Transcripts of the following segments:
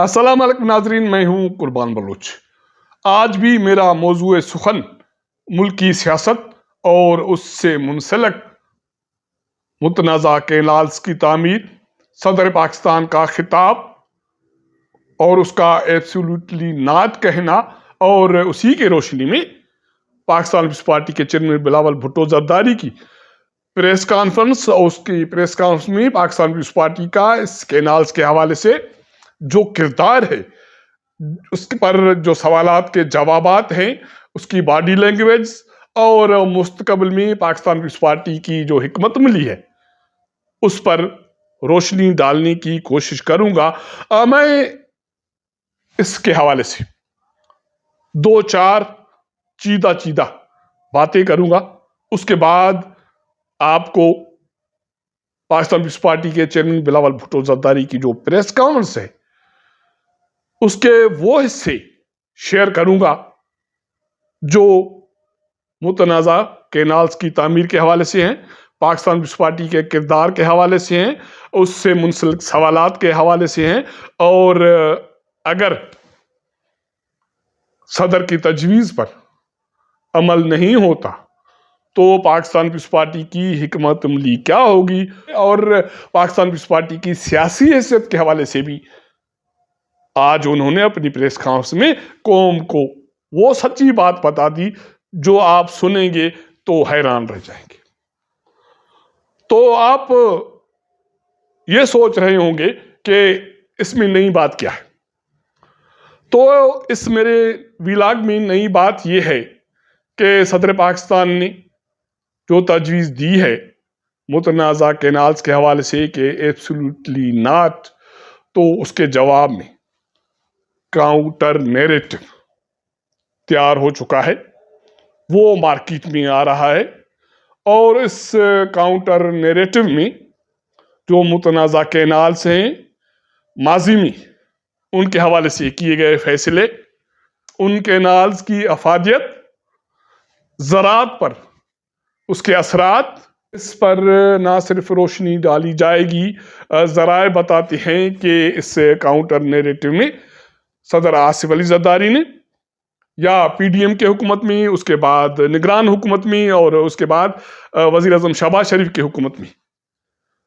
السلام علیکم ناظرین، میں ہوں قربان بلوچ۔ آج بھی میرا موضوع سخن ملکی سیاست اور اس سے منسلک متنازع کینالز کی تعمیر، صدر پاکستان کا خطاب اور اس کا ایبسولوٹلی ناٹ کہنا، اور اسی کے روشنی میں پاکستان پیپلز پارٹی کے چیئرمین بلاول بھٹو زرداری کی پریس کانفرنس اور اس کی پریس کانفرنس میں پاکستان پیپلز پارٹی کا اس کینالز کے حوالے سے جو کردار ہے، اس پر جو سوالات کے جوابات ہیں، اس کی باڈی لینگویج اور مستقبل میں پاکستان پیپلز پارٹی کی جو حکمت عملی ہے اس پر روشنی ڈالنے کی کوشش کروں گا۔ میں اس کے حوالے سے دو چار چیدہ باتیں کروں گا۔ اس کے بعد آپ کو پاکستان پیپلز پارٹی کے چیئرمین بلاول بھٹو زرداری کی جو پریس کانفرنس ہے اس کے وہ حصے شیئر کروں گا جو متنازع کینالز کی تعمیر کے حوالے سے ہیں، پاکستان پیپلز پارٹی کے کردار کے حوالے سے ہیں، اس سے منسلک سوالات کے حوالے سے ہیں، اور اگر صدر کی تجویز پر عمل نہیں ہوتا تو پاکستان پیپلز پارٹی کی حکمت عملی کیا ہوگی، اور پاکستان پیپلز پارٹی کی سیاسی حیثیت کے حوالے سے بھی آج انہوں نے اپنی پریس کانفرنس میں قوم کو وہ سچی بات بتا دی جو آپ سنیں گے تو حیران رہ جائیں گے۔ تو آپ یہ سوچ رہے ہوں گے کہ اس میں نئی بات کیا ہے، تو اس میرے ویلاگ میں نئی بات یہ ہے کہ صدر پاکستان نے جو تجویز دی ہے متنازع کینالز کے حوالے سے کہ ایبسولوٹلی ناٹ، تو اس کے جواب میں کاؤنٹر نیریٹو تیار ہو چکا ہے، وہ مارکیٹ میں آ رہا ہے، اور اس کاؤنٹر نیریٹو میں جو متنازع کینالز ہیں، ماضی میں ان کے حوالے سے کیے گئے فیصلے، ان کینالز کی افادیت، زراعت پر اس کے اثرات، اس پر نہ صرف روشنی ڈالی جائے گی، ذرائع بتاتے ہیں کہ اس کاؤنٹر نیریٹو میں صدر آصف علی زرداری نے یا پی ڈی ایم کے حکومت میں، اس کے بعد نگران حکومت میں، اور اس کے بعد وزیر اعظم شہباز شریف کی حکومت میں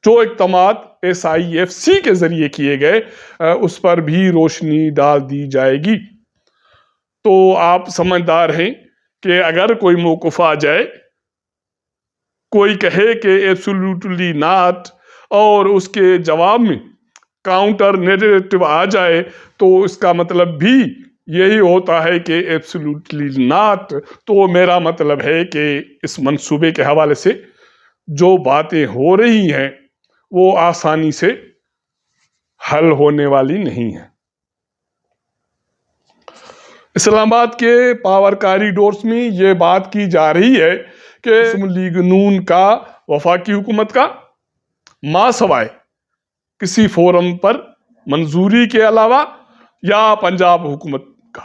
جو اقدامات ایس آئی ایف سی کے ذریعے کیے گئے اس پر بھی روشنی ڈال دی جائے گی۔ تو آپ سمجھدار ہیں کہ اگر کوئی موقف آ جائے، کوئی کہے کہ ایبسولوٹلی ناٹ، اور اس کے جواب میں کاؤنٹر نیریٹو آ جائے، تو اس کا مطلب بھی یہی ہوتا ہے کہ ایبسولوٹلی ناٹ، تو میرا مطلب ہے کہ اس منصوبے کے حوالے سے جو باتیں ہو رہی ہیں وہ آسانی سے حل ہونے والی نہیں ہیں۔ اسلام آباد کے پاور کاریڈورز میں یہ بات کی جا رہی ہے کہ مسلم لیگ نون کا وفاقی حکومت کا ما سوائے کسی فورم پر منظوری کے علاوہ یا پنجاب حکومت کا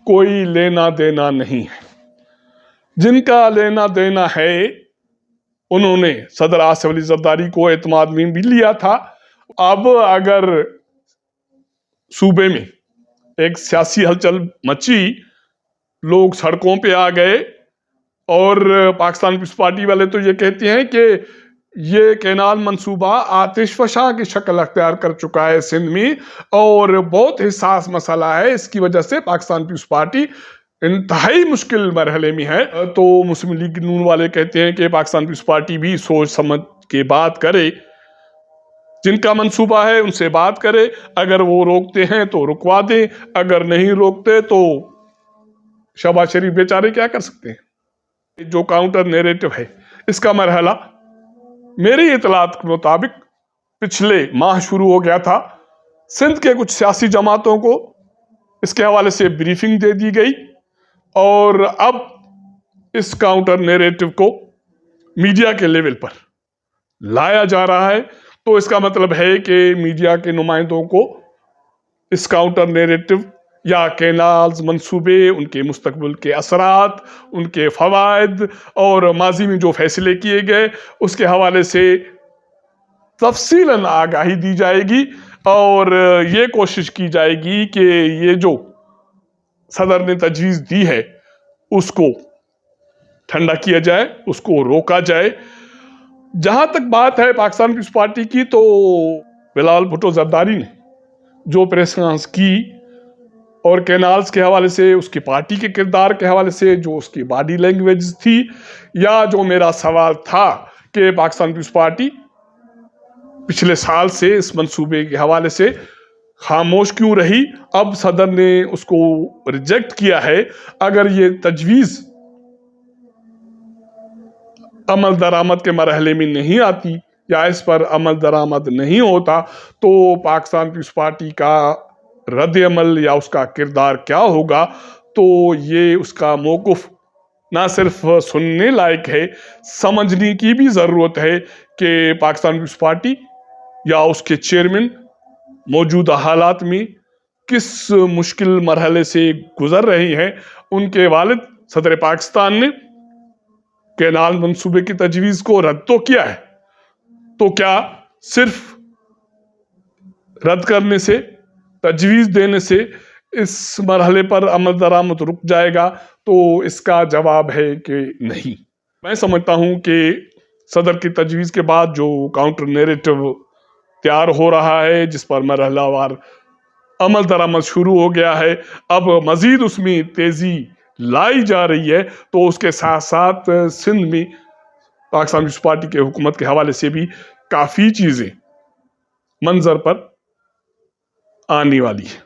کوئی لینا دینا نہیں ہے۔ جن کا لینا دینا ہے انہوں نے صدر آصف علی زرداری کو اعتماد میں بھی لیا تھا۔ اب اگر صوبے میں ایک سیاسی ہلچل مچی، لوگ سڑکوں پہ آ گئے، اور پاکستان پیپلز پارٹی والے تو یہ کہتے ہیں کہ یہ کینال منصوبہ آتش فشاں کی شکل اختیار کر چکا ہے سندھ میں، اور بہت حساس مسئلہ ہے، اس کی وجہ سے پاکستان پیپلز پارٹی انتہائی مشکل مرحلے میں ہے۔ تو مسلم لیگ نون والے کہتے ہیں کہ پاکستان پیپلز پارٹی بھی سوچ سمجھ کے بات کرے، جن کا منصوبہ ہے ان سے بات کرے، اگر وہ روکتے ہیں تو رکوا دیں، اگر نہیں روکتے تو شہباز شریف بیچارے کیا کر سکتے ہیں۔ جو کاؤنٹر نیریٹو ہے اس کا مرحلہ میری اطلاعات کے مطابق پچھلے ماہ شروع ہو گیا تھا۔ سندھ کے کچھ سیاسی جماعتوں کو اس کے حوالے سے بریفنگ دے دی گئی، اور اب اس کاؤنٹر نیریٹو کو میڈیا کے لیول پر لایا جا رہا ہے۔ تو اس کا مطلب ہے کہ میڈیا کے نمائندوں کو اس کاؤنٹر نیریٹو یا کینالز منصوبے، ان کے مستقبل کے اثرات، ان کے فوائد، اور ماضی میں جو فیصلے کیے گئے اس کے حوالے سے تفصیلاً آگاہی دی جائے گی۔ اور یہ کوشش کی جائے گی کہ یہ جو صدر نے تجویز دی ہے اس کو ٹھنڈا کیا جائے، اس کو روکا جائے۔ جہاں تک بات ہے پاکستان پیپلز پارٹی کی، تو بلاول بھٹو زرداری نے جو پریس کانفرنس کی اور کینالز کے حوالے سے، اس کی پارٹی کے کردار کے حوالے سے، جو اس کی باڈی لینگویج تھی، یا جو میرا سوال تھا کہ پاکستان پیپلز پارٹی پچھلے سال سے اس منصوبے کے حوالے سے خاموش کیوں رہی، اب صدر نے اس کو ریجیکٹ کیا ہے۔ اگر یہ تجویز عمل درآمد کے مرحلے میں نہیں آتی یا اس پر عمل درآمد نہیں ہوتا تو پاکستان پیپلز پارٹی کا رد عمل یا اس کا کردار کیا ہوگا؟ تو یہ اس کا موقف نہ صرف سننے لائق ہے، سمجھنے کی بھی ضرورت ہے کہ پاکستان پیپلز پارٹی یا اس کے چیئرمین موجودہ حالات میں کس مشکل مرحلے سے گزر رہی ہیں۔ ان کے والد صدر پاکستان نے کینال منصوبے کی تجویز کو رد تو کیا ہے، تو کیا صرف رد کرنے سے، تجویز دینے سے اس مرحلے پر عمل درآمد رک جائے گا؟ تو اس کا جواب ہے کہ نہیں۔ میں سمجھتا ہوں کہ صدر کی تجویز کے بعد جو کاؤنٹر نیریٹو تیار ہو رہا ہے، جس پر مرحلہ وار عمل درآمد شروع ہو گیا ہے، اب مزید اس میں تیزی لائی جا رہی ہے، تو اس کے ساتھ ساتھ سندھ میں پاکستان پیپلز پارٹی کے حکومت کے حوالے سے بھی کافی چیزیں منظر پر آنے والی ہیں۔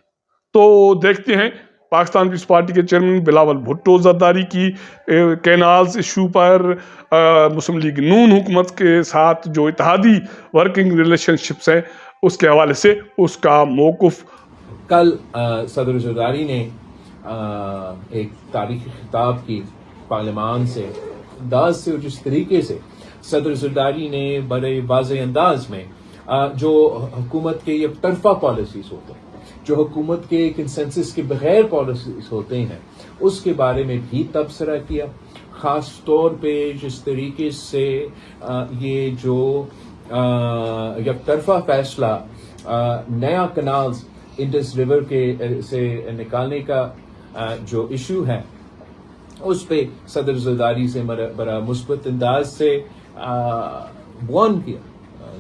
تو دیکھتے ہیں پاکستان پیپلز پارٹی کے چیئرمین بلاول بھٹو زرداری کی کینالز ایشو پر مسلم لیگ نون حکومت کے ساتھ جو اتحادی ورکنگ ریلیشن شپس ہیں اس کے حوالے سے اس کا موقف۔ کل صدر زرداری نے ایک تاریخی خطاب کی پارلیمان سے، انداز سے، اور جس طریقے سے صدر زرداری نے بڑے واضح انداز میں جو حکومت کے یک طرفہ پالیسیز ہوتے ہیں، جو حکومت کے کنسنسس کے بغیر پالیسیز ہوتے ہیں، اس کے بارے میں بھی تبصرہ کیا۔ خاص طور پہ جس طریقے سے یہ جو یک طرفہ فیصلہ نیا کنالز انڈس ریور کے سے نکالنے کا جو ایشو ہے، اس پہ صدر زرداری سے بڑا مثبت انداز سے وارن کیا،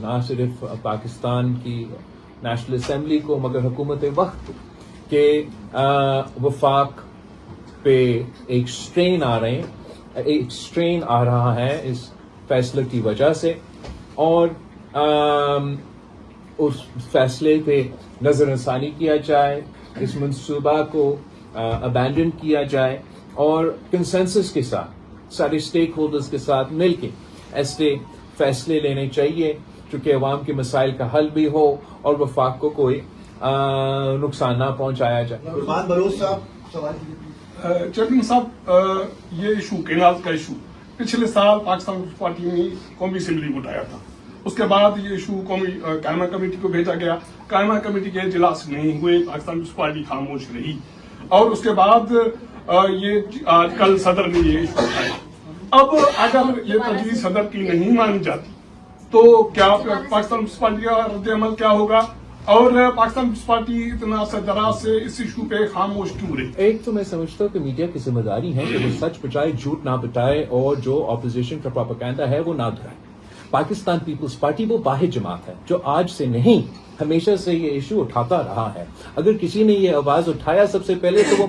نہ صرف پاکستان کی نیشنل اسمبلی کو مگر حکومت وقت کو، کہ وفاق پہ ایک سٹرین آ رہا ہے اس فیصلے کی وجہ سے، اور اس فیصلے پہ نظر ثانی کیا جائے، اس منصوبہ کو ابینڈن کیا جائے، اور کنسنسس کے ساتھ سارے سٹیک ہولڈرز کے ساتھ مل کے ایسے فیصلے لینے چاہیے جو کہ عوام کے مسائل کا حل بھی ہو اور وفاق کو کوئی نقصان نہ پہنچایا جائے۔ چیئرمین صاحب، یہ ایشو کینال کا ایشو پچھلے سال پاکستان پیپلز پارٹی نے قومی اسمبلی کو اٹھایا تھا، اس کے بعد یہ ایشو قومی قائمہ کمیٹی کو بھیجا گیا، قائمہ کمیٹی کے اجلاس نہیں ہوئے، پاکستان پیپلز پارٹی خاموش رہی، اور اس کے بعد یہ کل صدر نے یہ ایشو اٹھایا۔ اب اگر یہ تجویز صدر کی نہیں مانی جاتی تو کیا پاکستان پیپلز پارٹی کا رد عمل کیا ہوگا، اور پاکستان پیپلز پارٹی اتنا دراز سے اس ایشو پہ خاموش کیوں رہی؟ ایک تو میں سمجھتا ہوں کہ میڈیا کی ذمہ داری ہے کہ وہ سچ بچائے، جھوٹ نہ بتائے، اور جو اپوزیشن کا پروپیگنڈا ہے وہ نہ دہرائے۔ پاکستان پیپلز پارٹی وہ واحد جماعت ہے جو آج سے نہیں، ہمیشہ سے یہ ایشو اٹھاتا رہا ہے۔ اگر کسی نے یہ آواز اٹھایا سب سے پہلے تو وہ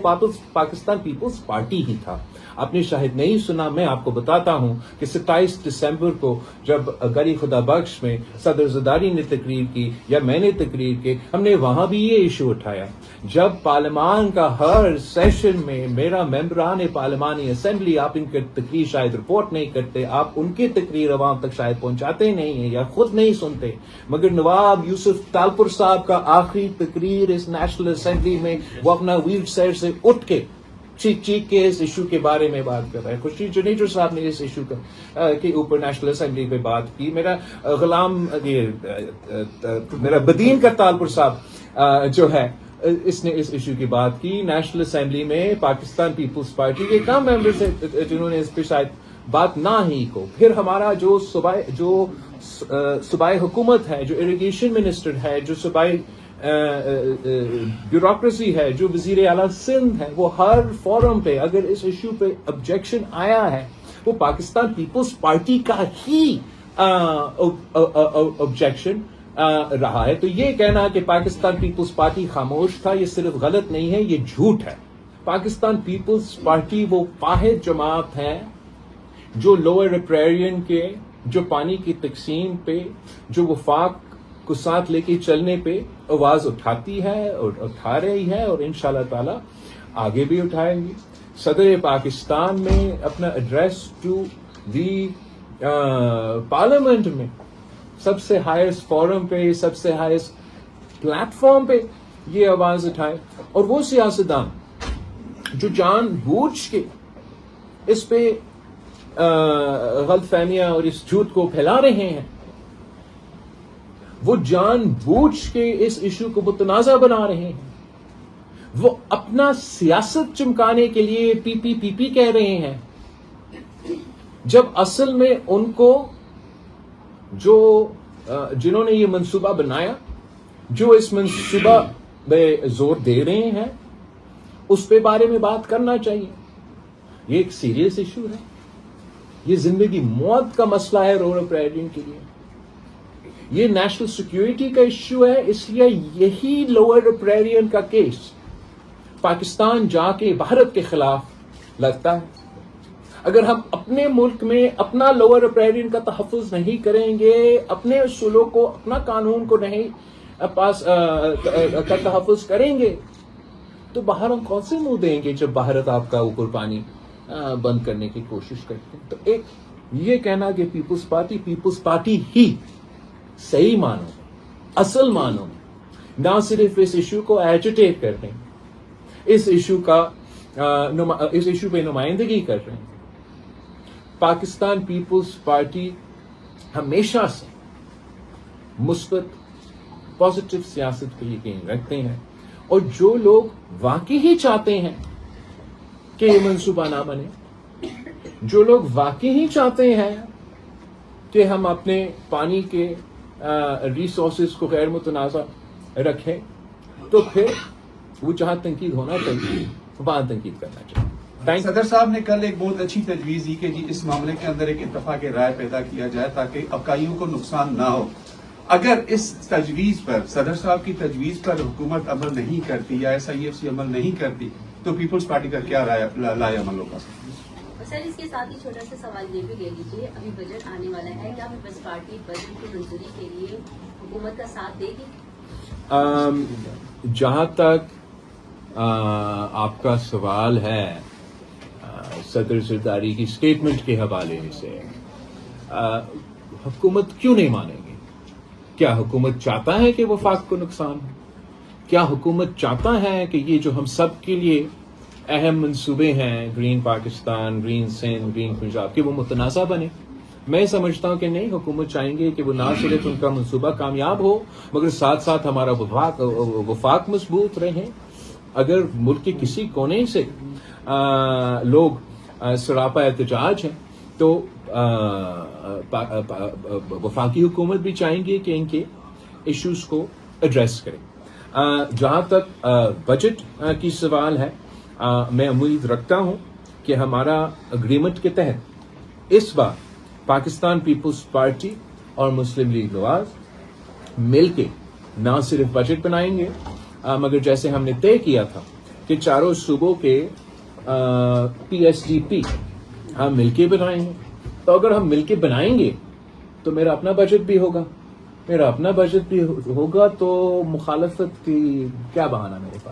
پاکستان پیپلز پارٹی ہی تھا۔ آپ نے شاید نہیں سنا، میں آپ کو بتاتا ہوں کہ 27 دسمبر کو جب گری خدا بخش میں صدر زرداری نے تقریر کی یا میں نے تقریر کی، ہم نے وہاں بھی یہ ایشو اٹھایا۔ جب پارلیمان کا ہر سیشن میں میرا ممبران پارلیمانی اسمبلی، آپ ان کی تقریر شاید رپورٹ نہیں کرتے، آپ ان کی تقریر عوام تک شاید پہنچاتے نہیں ہیں یا خود نہیں سنتے، مگر نواب یوسف تالپور صاحب کا آخری تقریر اس نیشنل اسمبلی میں وہ اپنا ویل چیئر سے اٹھ کے چیخ کے اس ایشو کے بارے میں بات کر رہا ہے۔ خورشید جنیجو صاحب نے اس ایشو کے اوپر نیشنل اسمبلی پہ بات کی۔ میرا غلام میرا بدین کا تالپور صاحب جو ہے، اس نے اس ایشو کی بات کی نیشنل اسمبلی میں۔ پاکستان پیپلز پارٹی کے کم ممبرز ہیں جنہوں نے اس پہ شاید بات نہ ہی کو۔ پھر ہمارا جو صوبائی حکومت ہے، جو اریگیشن منسٹر ہے، جو صوبائی بیوروکریسی ہے, جو وزیر اعلیٰ سندھ ہے, وہ ہر فورم پہ اگر اس ایشو پہ آبجیکشن آیا ہے وہ پاکستان پیپلز پارٹی کا ہی آبجیکشن رہا ہے. تو یہ کہنا کہ پاکستان پیپلز پارٹی خاموش تھا, یہ صرف غلط نہیں ہے, یہ جھوٹ ہے. پاکستان پیپلز پارٹی وہ واحد جماعت ہے جو لوئر ریپیرین کے جو پانی کی تقسیم پہ, جو وفاق کو ساتھ لے کے چلنے پہ آواز اٹھاتی ہے اور اٹھا رہی ہے, اور انشاءاللہ تعالی آگے بھی اٹھائے گی. صدر پاکستان میں اپنا ایڈریس ٹو دی پارلیمنٹ میں سب سے ہائیسٹ فورم پہ, سب سے ہائیسٹ پلیٹ فارم پہ یہ آواز اٹھائے. اور وہ سیاستدان جو جان بوجھ کے اس پہ غلط فہمیاں اور اس جھوٹ کو پھیلا رہے ہیں, وہ جان بوجھ کے اس ایشو کو متنازع بنا رہے ہیں, وہ اپنا سیاست چمکانے کے لیے پی پی کہہ رہے ہیں, جب اصل میں ان کو جو جنہوں نے یہ منصوبہ بنایا, جو اس منصوبہ میں زور دے رہے ہیں, اس پہ بارے میں بات کرنا چاہیے. یہ ایک سیریس ایشو ہے, یہ زندگی موت کا مسئلہ ہے رورل ریپیرین کے لیے, یہ نیشنل سیکیورٹی کا ایشو ہے. اس لیے یہی لوئر ریپیرین کا کیس پاکستان جا کے بھارت کے خلاف لگتا ہے. اگر ہم اپنے ملک میں اپنا لوئر ریپیرین کا تحفظ نہیں کریں گے, اپنے اصولوں کو, اپنا قانون کو نہیں پاس کا تحفظ کریں گے, تو باہر ہم کون سے منہ دیں گے جب بھارت آپ کا اوپر پانی بند کرنے کی کوشش کرتے ہیں. تو ایک یہ کہنا کہ پیپلز پارٹی ہی صحیح معنوں میں, اصل معنوں میں نہ صرف اس ایشو کو ایجیٹیٹ کر رہے ہیں, اس ایشو پہ نمائندگی کر رہے ہیں. پاکستان پیپلز پارٹی ہمیشہ سے مثبت پازیٹو سیاست پہ یقین رکھتے ہیں, اور جو لوگ واقعی ہی چاہتے ہیں کہ یہ منصوبہ نہ بنے, جو لوگ واقعی ہی چاہتے ہیں کہ ہم اپنے پانی کے ریسورسز کو غیر متنازع رکھیں, تو پھر وہ جہاں تنقید ہونا چاہیے وہاں تنقید کرنا چاہیے. صدر صاحب نے کل ایک بہت اچھی تجویز دی کہ جی اس معاملے کے اندر ایک اتفاق رائے پیدا کیا جائے تاکہ ابقائیوں کو نقصان نہ ہو. اگر اس تجویز پر, صدر صاحب کی تجویز پر حکومت عمل نہیں کرتی یا SIFC عمل نہیں کرتی, تو پیپلز پارٹی کا کیا رائے عمل ہوگا؟ سر اس کے ساتھ ہی چھوٹا سا سوال یہ بھی لے لیجیے, ابھی بجٹ آنے والا ہے, کیا پیپلز پارٹی بجٹ کی منظوری کے لیے حکومت کا ساتھ دے گی؟ جہاں تک آپ کا سوال ہے صدر زرداری کی سٹیٹمنٹ کے حوالے سے, حکومت کیوں نہیں مانے گی؟ کیا حکومت چاہتا ہے کہ وفاق کو نقصان ہو؟ کیا حکومت چاہتا ہے کہ یہ جو ہم سب کے لیے اہم منصوبے ہیں, green Pakistan, green Sindh, green Punjab, کہ وہ متنازع بنے؟ میں سمجھتا ہوں کہ نہیں, حکومت چاہیں گے کہ وہ نہ صرف ان کا منصوبہ کامیاب ہو مگر ساتھ ساتھ ہمارا وفاق مضبوط رہے. اگر ملک کے کسی کونے سے لوگ سراپا احتجاج ہیں تو وفاقی حکومت بھی چاہیں گے کہ ان کے ایشوز کو ایڈریس کریں. جہاں تک بجٹ کی سوال ہے, میں امید رکھتا ہوں کہ ہمارا اگریمنٹ کے تحت اس بار پاکستان پیپلز پارٹی اور مسلم لیگ نواز مل کے نہ صرف بجٹ بنائیں گے مگر جیسے ہم نے طے کیا تھا کہ چاروں صوبوں کے PSDP ہم مل کے بنائیں گے. تو اگر ہم مل کے بنائیں گے تو میرا اپنا بجٹ بھی ہوگا, تو مخالفت کی کیا بہانہ میرے پاس.